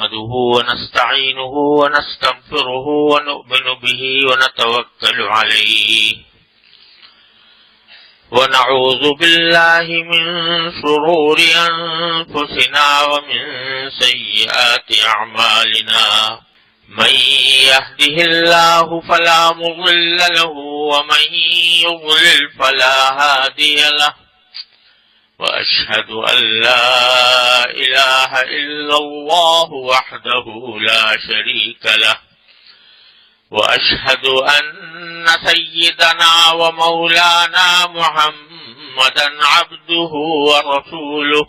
نحمده ونستعينه ونستغفره ونؤمن به ونتوكل عليه ونعوذ بالله من شرور أنفسنا ومن سيئات أعمالنا من يهده الله فلا مضل له ومن يضلل فلا هادي له وأشهد أن لا إله إلا الله وحده لا شريك له وأشهد أن سيدنا ومولانا محمدا عبده ورسوله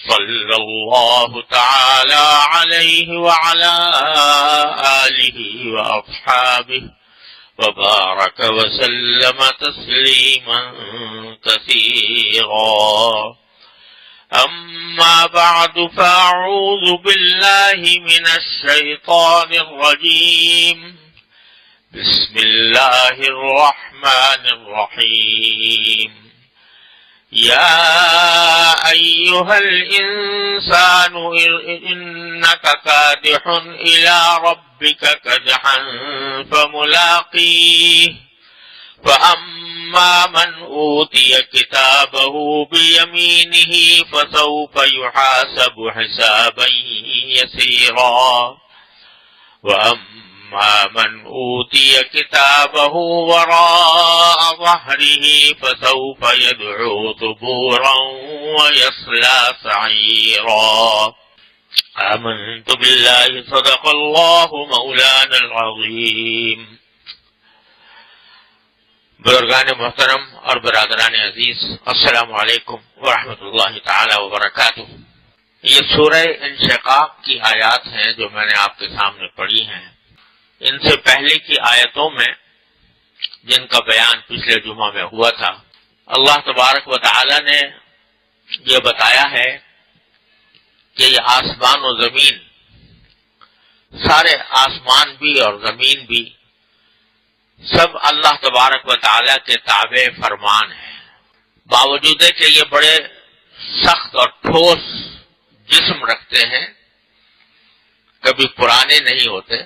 صلى الله تعالى عليه وعلى آله وأصحابه وبارك وسلم تسليما كثيرا أما بعد فأعوذ بالله من الشيطان الرجيم بسم الله الرحمن الرحيم يا أيها الإنسان إنك كادح إلى ربك كدحا فملاقيه فأما من أوتي كتابه بيمينه فسوف يحاسب حسابا يسيرا وأما من أوتي كتابه وراء ظهره فسوف يدعو ثبورا ويصلى سعيرا آمنت بالله صدق الله مولانا العظيم. بزرگان محترم اور برادران عزیز، السلام علیکم ورحمۃ اللہ تعالی وبرکاتہ. یہ سورہ انشقاق کی آیات ہیں جو میں نے آپ کے سامنے پڑھی ہیں. ان سے پہلے کی آیتوں میں جن کا بیان پچھلے جمعہ میں ہوا تھا، اللہ تبارک و تعالی نے یہ بتایا ہے کہ یہ آسمان و زمین، سارے آسمان بھی اور زمین بھی، سب اللہ تبارک و تعالی کے تابع فرمان ہیں. باوجود ہے کہ یہ بڑے سخت اور ٹھوس جسم رکھتے ہیں، کبھی پرانے نہیں ہوتے،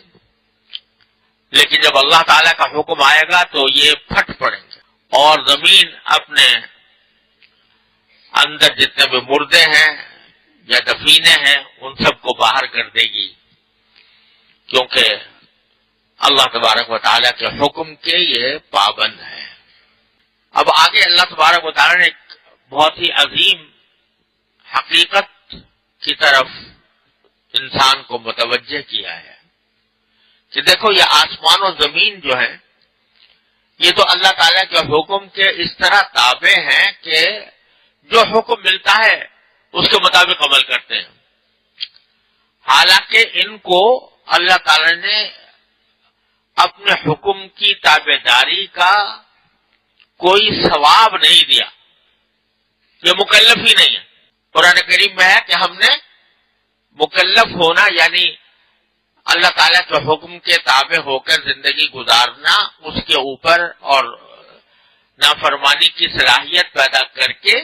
لیکن جب اللہ تعالیٰ کا حکم آئے گا تو یہ پھٹ پڑیں گے اور زمین اپنے اندر جتنے بھی مردے ہیں یا دفینے ہیں ان سب کو باہر کر دے گی، کیونکہ اللہ تبارک و تعالیٰ کے حکم کے یہ پابند ہیں. اب آگے اللہ تبارک و تعالیٰ نے ایک بہت ہی عظیم حقیقت کی طرف انسان کو متوجہ کیا ہے کہ دیکھو یہ آسمان و زمین جو ہے یہ تو اللہ تعالیٰ کے حکم کے اس طرح تابع ہیں کہ جو حکم ملتا ہے اس کے مطابق عمل کرتے ہیں. حالانکہ ان کو اللہ تعالیٰ نے اپنے حکم کی تابع داری کا کوئی ثواب نہیں دیا، یہ مکلف ہی نہیں ہے. قرآن کریم میں ہے کہ ہم نے مکلف ہونا یعنی اللہ تعالیٰ کے حکم کے تابع ہو کر زندگی گزارنا، اس کے اوپر اور نافرمانی کی صلاحیت پیدا کر کے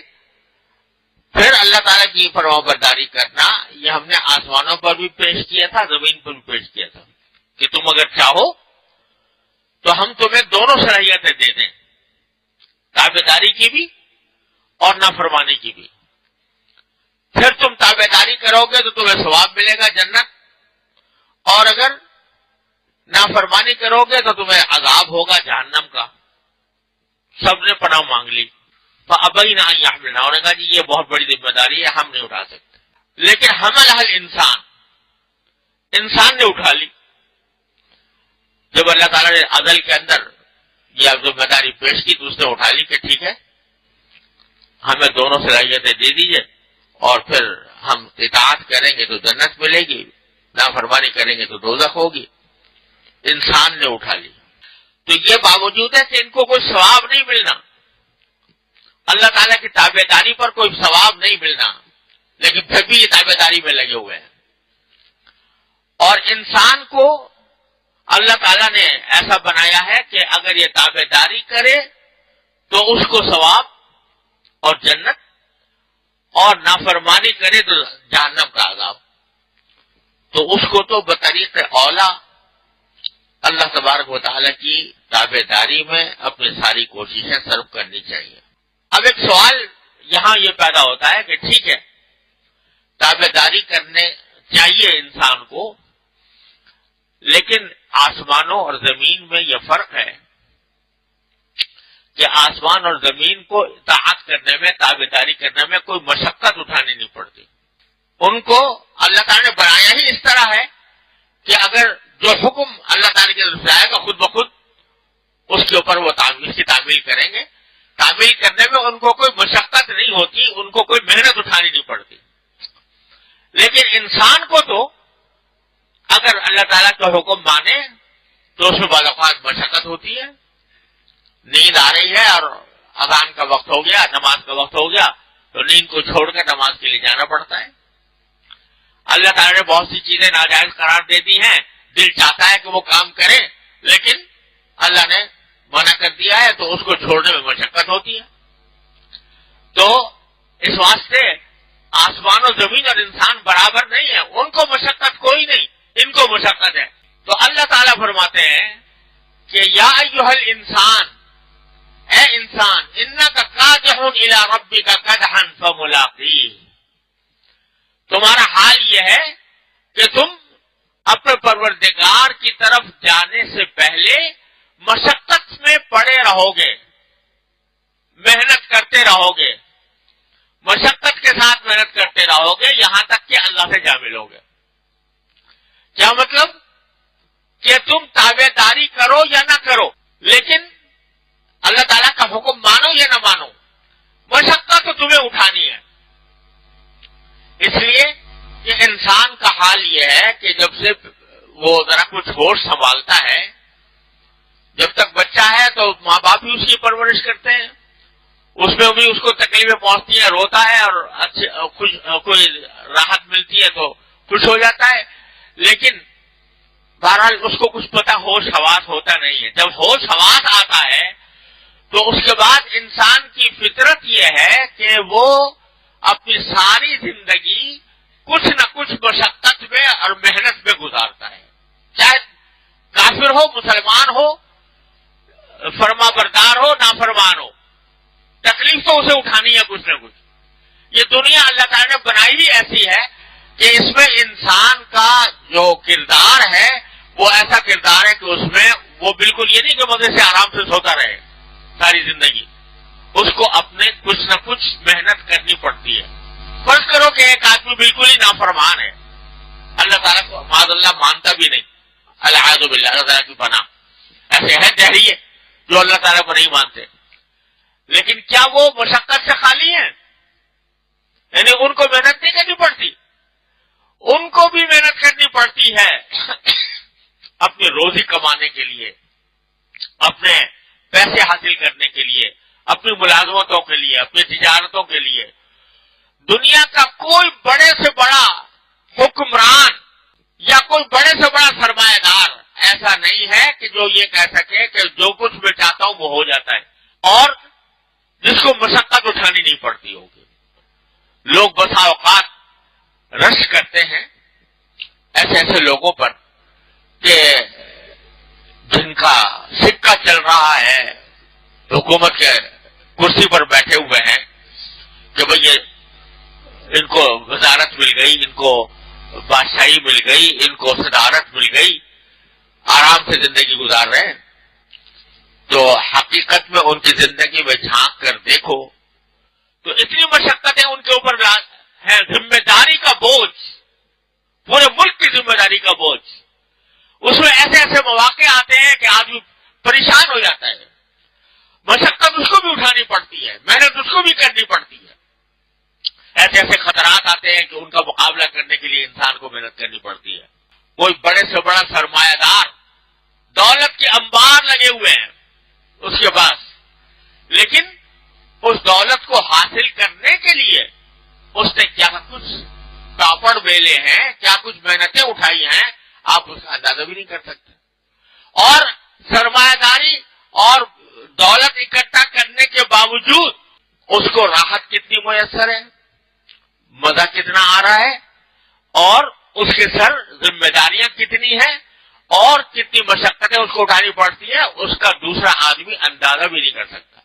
پھر اللہ تعالیٰ کی فرمانبرداری کرنا، یہ ہم نے آسمانوں پر بھی پیش کیا تھا، زمین پر بھی پیش کیا تھا کہ تم اگر چاہو تو ہم تمہیں دونوں صلاحیتیں دے دیں، تابع داری کی بھی اور نافرمانی کی بھی. پھر تم تابع داری کرو گے تو تمہیں ثواب ملے گا جنت، اور اگر نافرمانی کرو گے تو تمہیں عذاب ہوگا جہنم کا. سب نے پناہ مانگ لی. فَأَبَيْنَ أَن يَحْمِلْنَا، انہوں نے کہا جی یہ بہت بڑی ذمہ داری ہے، ہم نہیں اٹھا سکتے. لیکن حملها الانسان، انسان نے اٹھا لی. جب اللہ تعالیٰ نے ازل کے اندر یہ ذمہ داری پیش کی تو اس نے اٹھا لی کہ ٹھیک ہے ہمیں دونوں صلاحیتیں دے دیجیے، اور پھر ہم اطاعت کریں گے تو جنت ملے گی، نافرمانی کریں گے تو دوزخ ہوگی. انسان نے اٹھا لی. تو یہ باوجود ہے کہ ان کو کوئی ثواب نہیں ملنا، اللہ تعالیٰ کی تابع داری پر کوئی ثواب نہیں ملنا، لیکن پھر بھی یہ تابع داری میں لگے ہوئے ہیں. اور انسان کو اللہ تعالیٰ نے ایسا بنایا ہے کہ اگر یہ تابع داری کرے تو اس کو ثواب اور جنت، اور نافرمانی کرے تو جہنم کا عذاب. تو اس کو تو بطریق اولا اللہ تبارک و تعالیٰ کی تابع داری میں اپنی ساری کوششیں صرف کرنی چاہیے۔ اب ایک سوال یہاں یہ پیدا ہوتا ہے کہ ٹھیک ہے، تابع داری کرنے چاہیے انسان کو، لیکن آسمانوں اور زمین میں یہ فرق ہے کہ آسمان اور زمین کو اطاعت کرنے میں، تابع داری کرنے میں کوئی مشقت اٹھانی نہیں پڑتی۔ ان کو اللہ تعالیٰ نے بنایا ہی اس طرح ہے کہ اگر جو حکم اللہ تعالیٰ کی طرف سے آئے گا خود بخود اس کے اوپر وہ اس کی تعمیل کریں گے۔ تعمیل کرنے میں ان کو کوئی مشقت نہیں ہوتی، ان کو کوئی محنت اٹھانی نہیں پڑتی۔ لیکن انسان کو تو اگر اللہ تعالیٰ کا حکم مانے تو اس میں بعض اوقات مشقت ہوتی ہے۔ نیند آ رہی ہے اور اذان کا وقت ہو گیا، نماز کا وقت ہو گیا، تو نیند کو چھوڑ کر نماز کے لیے جانا پڑتا ہے۔ اللہ تعالیٰ نے بہت سی چیزیں ناجائز قرار دے دی ہیں، دل چاہتا ہے کہ وہ کام کرے، لیکن اللہ نے منع کر دیا ہے تو اس کو چھوڑنے میں مشقت ہوتی ہے۔ تو اس واسطے آسمان و زمین اور انسان برابر نہیں ہے، ان کو مشقت کوئی نہیں، ان کو مشقت ہے۔ تو اللہ تعالیٰ فرماتے ہیں کہ یا ایھا الانسان، اے انسان، انک کادح الی ربک کدحا فملاقیہ، تمہارا حال یہ ہے کہ تم اپنے پروردگار کی طرف جانے سے پہلے مشقت میں پڑے رہو گے، محنت کرتے رہو گے، مشقت کے ساتھ محنت کرتے رہو گے یہاں تک کہ اللہ سے جا ملو گے۔ کیا مطلب؟ کہ تم تابع داری کرو یا نہ کرو، لیکن اللہ تعالیٰ کا حکم مانو یا نہ مانو، مشقت تو تمہیں اٹھانی ہے۔ اس لیے کہ انسان کا حال یہ ہے کہ جب سے وہ ذرا کچھ ہوش سنبھالتا ہے، جب تک بچہ ہے تو ماں باپ بھی اس کی پرورش کرتے ہیں، اس میں بھی اس کو تکلیفیں پہنچتی ہیں، روتا ہے اور کوئی راحت ملتی ہے تو خوش ہو جاتا ہے، لیکن بہرحال اس کو کچھ پتہ ہوش حواس ہوتا نہیں ہے۔ جب ہوش حواس آتا ہے تو اس کے بعد انسان کی فطرت یہ ہے کہ وہ اپنی ساری زندگی کچھ نہ کچھ مشقت میں اور محنت میں گزارتا ہے، چاہے کافر ہو، مسلمان ہو، فرما بردار ہو، نافرمان ہو، تکلیف تو اسے اٹھانی ہے کچھ نہ کچھ۔ یہ دنیا اللہ تعالیٰ نے بنائی ہی ایسی ہے کہ اس میں انسان کا جو کردار ہے وہ ایسا کردار ہے کہ اس میں وہ بالکل یہ نہیں کہ مزے سے آرام سے سوتا رہے ساری زندگی، اس کو اپنے کچھ نہ کچھ محنت کرنی پڑتی ہے۔ فرض کرو کہ ایک آدمی بالکل ہی نافرمان ہے، اللہ تعالیٰ کو معاذ اللہ مانتا بھی نہیں، العیاذ باللہ، اللہ تعالیٰ کی پناہ، ایسے ہیں دہریے جو اللہ تعالیٰ کو نہیں مانتے، لیکن کیا وہ مشقت سے خالی ہیں؟ یعنی ان کو محنت نہیں کرنی پڑتی؟ ان کو بھی محنت کرنی پڑتی ہے اپنی روزی کمانے کے لیے، اپنے پیسے حاصل کرنے کے لیے، اپنی ملازمتوں کے لیے، اپنی تجارتوں کے لیے۔ دنیا کا کوئی بڑے سے بڑا حکمران یا کوئی بڑے سے بڑا سرمایہ دار ایسا نہیں ہے کہ جو یہ کہہ سکے کہ جو کچھ میں چاہتا ہوں وہ ہو جاتا ہے، اور جس کو مشقت اٹھانی نہیں پڑتی ہوگی۔ لوگ بسا اوقات رش کرتے ہیں ایسے ایسے لوگوں پر کہ جن کا سکہ چل رہا ہے، حکومت کے کرسی پر بیٹھے ہوئے ہیں کہ بھئی ان کو وزارت مل گئی، ان کو بادشاہی مل گئی، ان کو صدارت مل گئی، آرام سے زندگی گزار رہے ہیں۔ تو حقیقت میں ان کی زندگی میں جھانک کر دیکھو تو اتنی مشقتیں ان کے اوپر ہے، ذمہ داری کا بوجھ، پورے ملک کی ذمہ داری کا بوجھ، اس میں ایسے ایسے مواقع آتے ہیں کہ آدمی پریشان ہو جاتا ہے۔ مشقت اس کو بھی اٹھانی پڑتی ہے، محنت اس کو بھی کرنی پڑتی ہے، ایسے ایسے خطرات آتے ہیں کہ ان کا مقابلہ کرنے کے لیے انسان کو محنت کرنی پڑتی ہے۔ کوئی بڑے سے بڑا سرمایہ دار، دولت کے انبار لگے ہوئے ہیں اس کے پاس، لیکن اس دولت کو حاصل کرنے کے لیے اس نے کیا کچھ پاپڑ بیلے ہیں، کیا کچھ محنتیں اٹھائی ہیں، آپ اس کا اندازہ بھی نہیں کر سکتے۔ اور سرمایہ داری اور دولت اکٹھا کرنے کے باوجود اس کو راحت کتنی میسر ہے، مزہ کتنا آ رہا ہے، اور اس کے سر ذمہ داریاں کتنی ہیں اور کتنی مشقتیں اس کو اٹھانی پڑتی ہے، اس کا دوسرا آدمی اندازہ بھی نہیں کر سکتا۔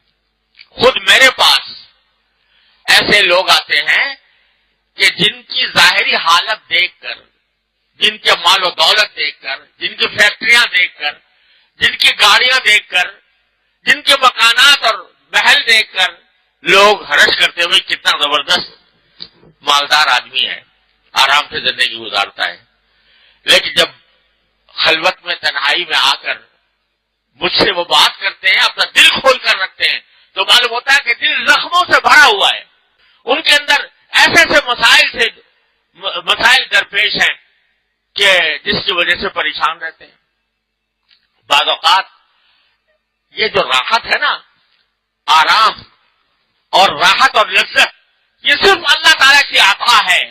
خود میرے پاس ایسے لوگ آتے ہیں کہ جن کی ظاہری حالت دیکھ کر، جن کے مال و دولت دیکھ کر، جن کی فیکٹریاں دیکھ کر، جن کی گاڑیاں دیکھ کر، جن کے مکانات اور محل دیکھ کر لوگ حرش کرتے ہوئے کتنا زبردست مالدار آدمی ہے، آرام سے زندگی گزارتا ہے، لیکن جب خلوت میں تنہائی میں آ کر مجھ سے وہ بات کرتے ہیں، اپنا دل کھول کر رکھتے ہیں، تو معلوم ہوتا ہے کہ دل زخموں سے بھرا ہوا ہے، ان کے اندر ایسے ایسے مسائل درپیش ہیں کہ جس کی وجہ سے پریشان رہتے ہیں۔ بعض اوقات یہ جو راحت ہے نا، آرام اور راحت اور لذت، یہ صرف اللہ تعالیٰ کی عطا ہے،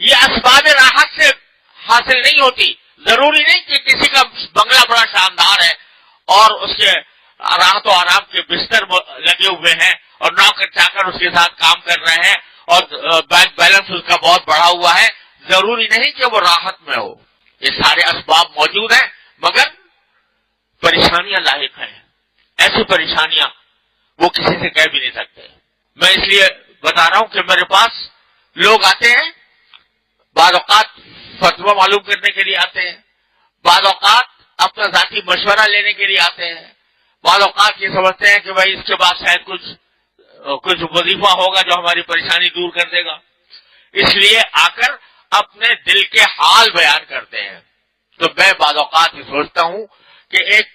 یہ اسباب راحت سے حاصل نہیں ہوتی۔ ضروری نہیں کہ کسی کا بنگلہ بڑا شاندار ہے اور اس کے راحت و آرام کے بستر لگے ہوئے ہیں اور نوکر چاکر اس کے ساتھ کام کر رہے ہیں اور بینک بیلنس اس کا بہت بڑا ہوا ہے، ضروری نہیں کہ وہ راحت میں ہو۔ یہ سارے اسباب موجود ہیں مگر پریشانیاں لاحق ہیں، ایسی پریشانیاں وہ کسی سے کہہ بھی نہیں سکتے۔ میں اس لیے بتا رہا ہوں کہ میرے پاس لوگ آتے ہیں، بعض اوقات فتویٰ معلوم کرنے کے لیے آتے ہیں، بعض اوقات اپنا ذاتی مشورہ لینے کے لیے آتے ہیں، بعض اوقات یہ سمجھتے ہیں کہ بھائی اس کے بعد شاید کچھ وظیفہ ہوگا جو ہماری پریشانی دور کر دے گا، اس لیے آ کر اپنے دل کے حال بیان کرتے ہیں۔ تو میں بعض اوقات یہ سوچتا ہوں کہ ایک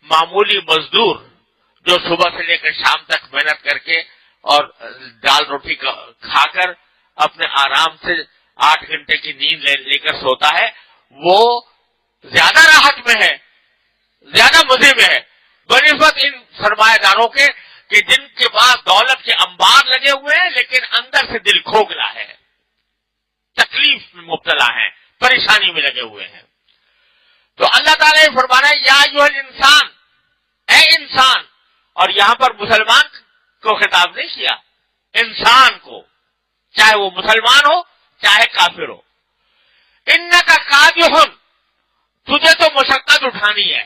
معمولی مزدور جو صبح سے لے کر شام تک محنت کر کے اور دال روٹی کھا کر اپنے آرام سے 8 گھنٹے کی نیند لے کر سوتا ہے، وہ زیادہ راحت میں ہے، زیادہ مزے میں ہے بنسبت ان سرمایہ داروں کے کہ جن کے پاس دولت کے انبار لگے ہوئے ہیں لیکن اندر سے دل کھوکھلا ہے، تکلیف میں مبتلا ہیں، پریشانی میں لگے ہوئے ہیں۔ تو اللہ تعالیٰ یہ فرمانا ہے یا ایھا الانسان، اے انسان، اور یہاں پر مسلمان کو خطاب نہیں کیا، انسان کو، چاہے وہ مسلمان ہو چاہے کافر ہو۔ انک کادح، تجھے تو مشقت اٹھانی ہے،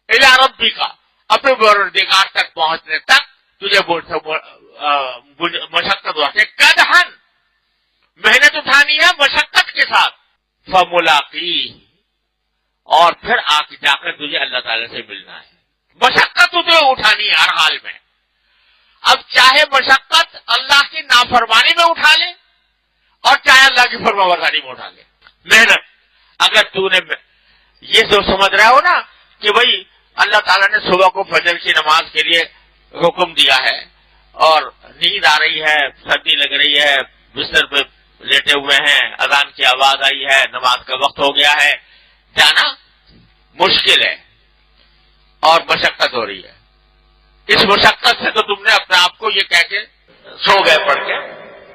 الی ربک، اپنے پروردگار تک پہنچنے تک تجھے مشقت اٹھانی ہے، کدحن، محنت اٹھانی ہے مشقت کے ساتھ، فملاقی، اور پھر جا کر تجھے اللہ تعالیٰ سے ملنا ہے۔ مشقت تجھے اٹھانی ہے ہر حال میں، اب چاہے مشقت اللہ کی نافرمانی میں اٹھا لے اور چاہے اللہ کی فرمانبرداری میں اٹھا لے، محنت۔ اگر تو نے یہ جو سمجھ رہا ہو نا کہ بھئی اللہ تعالیٰ نے صبح کو فجر کی نماز کے لیے حکم دیا ہے اور نیند آ رہی ہے، سردی لگ رہی ہے، بستر پہ لیٹے ہوئے ہیں، اذان کی آواز آئی ہے، نماز کا وقت ہو گیا ہے، جانا مشکل ہے اور مشقت ہو رہی ہے، اس مشقت سے تو تم نے اپنے آپ کو یہ کہہ کے سو گئے پڑھ کے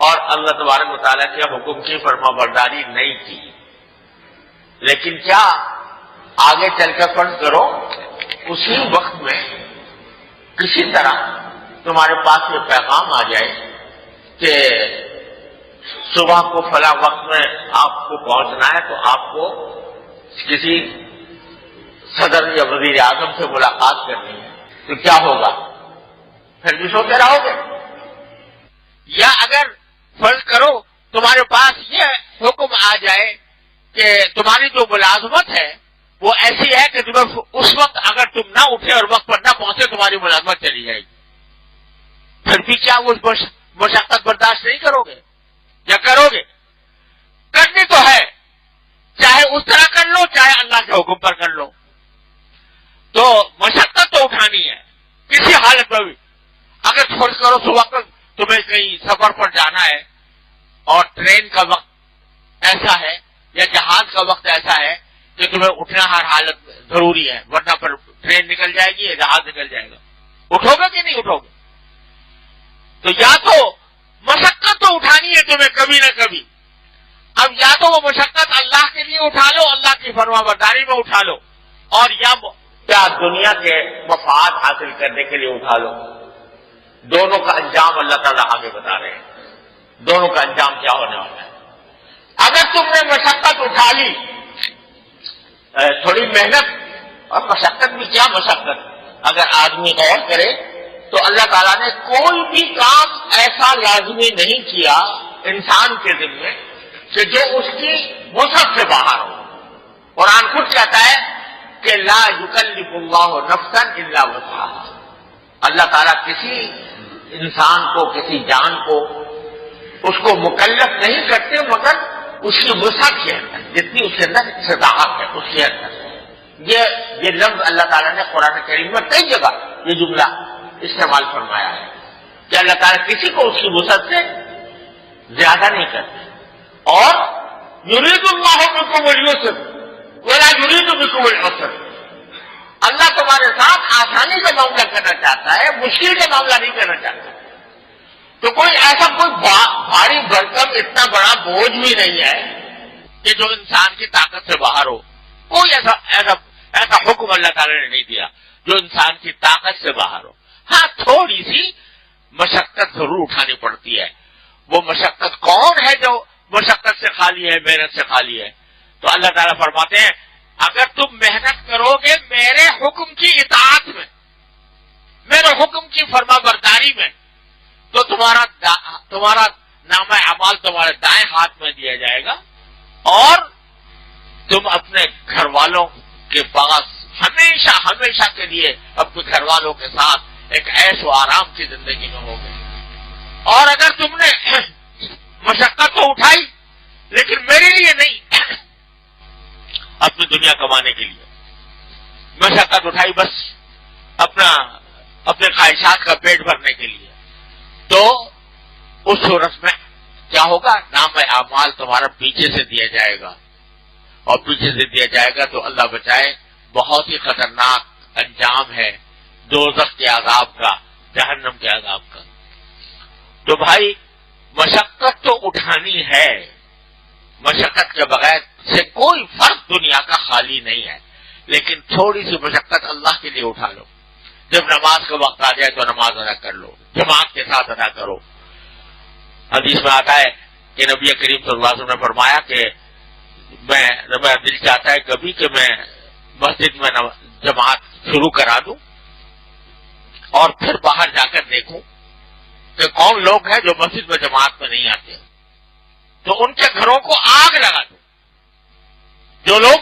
اور اللہ تبارک و تعالیٰ کے حکم کی فرما برداری نہیں کی۔ لیکن کیا آگے چل کر فرض کرو اسی وقت میں کسی طرح تمہارے پاس یہ پیغام آ جائے کہ صبح کو فلاں وقت میں آپ کو پہنچنا ہے تو آپ کو کسی صدر یا وزیر اعظم سے ملاقات کرنی ہے، تو کیا ہوگا؟ پھر بھی سوتے رہو گے؟ یا اگر فرض کرو تمہارے پاس یہ حکم آ جائے کہ تمہاری جو ملازمت ہے وہ ایسی ہے کہ تمہیں اس وقت اگر تم نہ اٹھے اور وقت پر نہ پہنچے تمہاری ملازمت چلی جائے گی، پھر بھی کیا وہ مشقت برداشت نہیں کرو گے یا کرو گے؟ کرنی تو ہے، چاہے اس طرح کر لو چاہے اللہ کے حکم پر کر لو، تو مشقت تو اٹھانی ہے کسی حالت میں بھی۔ اگر فرض کرو صبح کو تمہیں کہیں سفر پر جانا ہے اور ٹرین کا وقت ایسا ہے یا جہاز کا وقت ایسا ہے کہ تمہیں اٹھنا ہر حالت میں ضروری ہے، ورنہ پر ٹرین نکل جائے گی یا جہاز نکل جائے گا، اٹھو گے کہ نہیں اٹھو گے؟ تو یا تو مشقت تو اٹھانی ہے تمہیں کبھی نہ کبھی، اب یا تو وہ مشقت اللہ کے لیے اٹھا لو، اللہ کی فرما برداری میں اٹھا لو، اور یا دنیا کے مفاد حاصل کرنے کے لیے اٹھا لو۔ دونوں کا انجام اللہ تعالیٰ آگے بتا رہے ہیں، دونوں کا انجام کیا ہونے والا ہے۔ اگر تم نے مشقت اٹھا لی، تھوڑی محنت اور مشقت بھی کیا مشقت، اگر آدمی غور کرے تو اللہ تعالیٰ نے کوئی بھی کام ایسا لازمی نہیں کیا انسان کے ذمے کہ جو اس کی وسعت سے باہر ہو۔ قرآن خود کہتا ہے کہ لا یکلف اللہ نفسا الا وسعہا، اللہ تعالیٰ کسی انسان کو، کسی جان کو اس کو مکلف نہیں کرتے مگر اس کی وسعت کے اندر، جتنی اس کے اندر استطاعت ہے اس کے اندر۔ یہ لفظ اللہ تعالیٰ نے قرآن کریم میں کئی جگہ یہ جملہ استعمال فرمایا ہے کہ اللہ تعالیٰ کسی کو اس کی وسعت سے زیادہ نہیں کرتے۔ اور یرید اللہ بکم اليسر ولا یرید بکم العسر، اللہ تمہارے ساتھ آسانی کا معاملہ کرنا چاہتا ہے، مشکل کا معاملہ نہیں کرنا چاہتا۔ تو کوئی ایسا کوئی بھاری بھرکم اتنا بڑا بوجھ بھی نہیں ہے کہ جو انسان کی طاقت سے باہر ہو۔ کوئی ایسا حکم اللہ تعالیٰ نے نہیں دیا جو انسان کی طاقت سے باہر ہو۔ ہاں تھوڑی سی مشقت ضرور اٹھانی پڑتی ہے۔ وہ مشقت کون ہے جو مشقت سے خالی ہے، محنت سے خالی ہے؟ تو اللہ تعالیٰ فرماتے ہیں اگر تم محنت کرو گے میرے حکم کی اطاعت میں، میرے حکم کی فرما برداری میں، تو تمہارا نامہ اعمال تمہارے دائیں ہاتھ میں دیا جائے گا، اور تم اپنے گھر والوں کے پاس ہمیشہ ہمیشہ کے لیے اپنے گھر والوں کے ساتھ ایک عیش و آرام کی زندگی میں ہوگے۔ اور اگر تم نے مشقت تو اٹھائی لیکن میرے لیے نہیں، اپنی دنیا کمانے کے لیے مشقت اٹھائی، بس اپنے خواہشات کا پیٹ بھرنے کے لیے، تو اس صورت میں کیا ہوگا؟ نام اعمال تمہارا پیچھے سے دیا جائے گا، اور پیچھے سے دیا جائے گا تو اللہ بچائے بہت ہی خطرناک انجام ہے دوزخ کے عذاب کا، جہنم کے عذاب کا۔ تو بھائی مشقت تو اٹھانی ہے، مشقت کے بغیر سے کوئی فرق دنیا کا خالی نہیں ہے، لیکن تھوڑی سی مشقت اللہ کے لیے اٹھا لو۔ جب نماز کا وقت آ جائے تو نماز ادا کر لو، جماعت کے ساتھ ادا کرو۔ حدیث میں آتا ہے کہ نبی کریم صلی اللہ علیہ وسلم نے فرمایا کہ میرا دل چاہتا ہے کبھی کہ میں مسجد میں جماعت شروع کرا دوں اور پھر باہر جا کر دیکھوں کہ کون لوگ ہیں جو مسجد میں جماعت میں نہیں آتے، تو ان کے گھروں کو آگ لگا دوں جو لوگ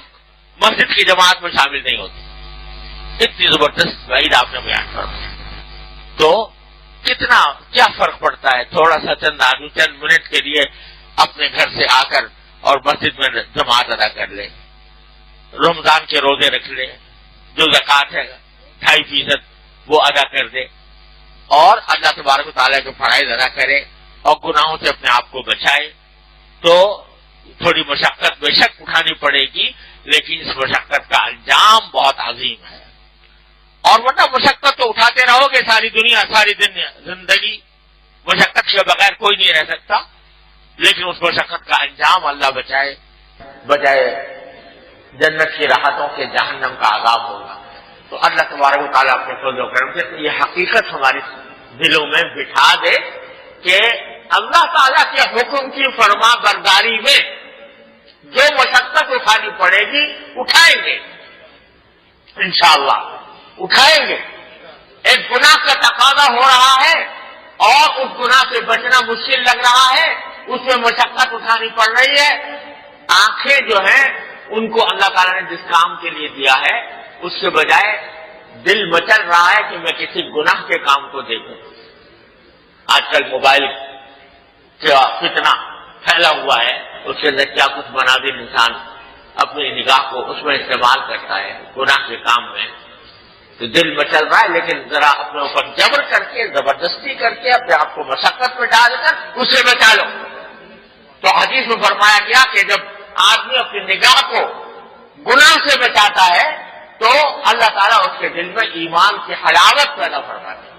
مسجد کی جماعت میں شامل نہیں ہوتے۔ اتنی زبردست وعید آپ نے بیان فرمایا۔ تو کتنا کیا فرق پڑتا ہے، تھوڑا سا چند آدمی چند منٹ کے لیے اپنے گھر سے آ کر اور مسجد میں جماعت ادا کر لے، رمضان کے روزے رکھ لے، جو زکوٰۃ ہے 2.5% وہ ادا کر دے، اور اللہ تبارک و تعالیٰ کے فرائض ادا کرے اور گناہوں سے اپنے آپ کو بچائے۔ تو تھوڑی مشقت بے شک اٹھانی پڑے گی، لیکن اس مشقت کا انجام بہت عظیم ہے۔ اور ورنہ مشقت تو اٹھاتے رہو گے ساری زندگی، مشقت کے بغیر کوئی نہیں رہ سکتا، لیکن اس مشقت کا انجام اللہ بجائے جنت کی راحتوں کے جہنم کا عذاب ہوگا۔ تو اللہ تبارک و تعالیٰ اپنے فضل و کرم سے یہ حقیقت ہمارے دلوں میں بٹھا دے کہ اللہ تعالیٰ کے حکم کی فرما برداری میں جو مشقت اٹھانی پڑے گی اٹھائیں گے، انشاءاللہ اٹھائیں گے۔ ایک گناہ کا تقاضا ہو رہا ہے اور اس گناہ سے بچنا مشکل لگ رہا ہے، اس میں مشقت اٹھانی پڑ رہی ہے۔ آنکھیں جو ہیں ان کو اللہ تعالیٰ نے جس کام کے لیے دیا ہے اس کے بجائے دل مچل رہا ہے کہ میں کسی گناہ کے کام کو دیکھوں۔ آج کل موبائل کا فتنہ پھیلا ہوا ہے، اس کے اندر کیا کچھ مناظر انسان اپنی نگاہ کو اس میں استعمال کرتا ہے گناہ کے کام میں، تو دل مچل رہا ہے، لیکن ذرا اپنے اوپر جبر کر کے، زبردستی کر کے اپنے آپ کو مشقت میں ڈال کر اس سے بچا لو۔ تو حدیث میں فرمایا گیا کہ جب آدمی اپنی نگاہ کو گناہ سے بچاتا ہے تو اللہ تعالیٰ اس کے دل میں ایمان کی حلاوت پیدا فرماتا ہے۔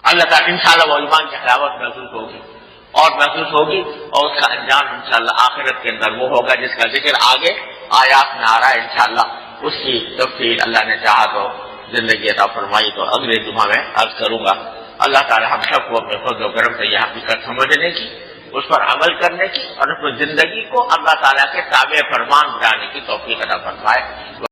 اللہ تعالیٰ انشاءاللہ وہ ایمان کی حلاوت محسوس ہوگی اور اس کا انجام انشاءاللہ آخرت کے اندر وہ ہوگا جس کا ذکر آگے آیات میں آ رہا ہے۔ انشاءاللہ اس کی تفصیل اللہ نے چاہا تو زندگی عطا فرمائی تو اگلے جمعہ میں عرض کروں گا۔ اللہ تعالیٰ ہم سب کو اپنے فضل و کرم سے یہ حقیقت سمجھنے کی اس پر عمل کرنے کی اور اپنی زندگی کو اللہ تعالیٰ کے تابع فرمان بنانے کی توفیق عطا فرمائے۔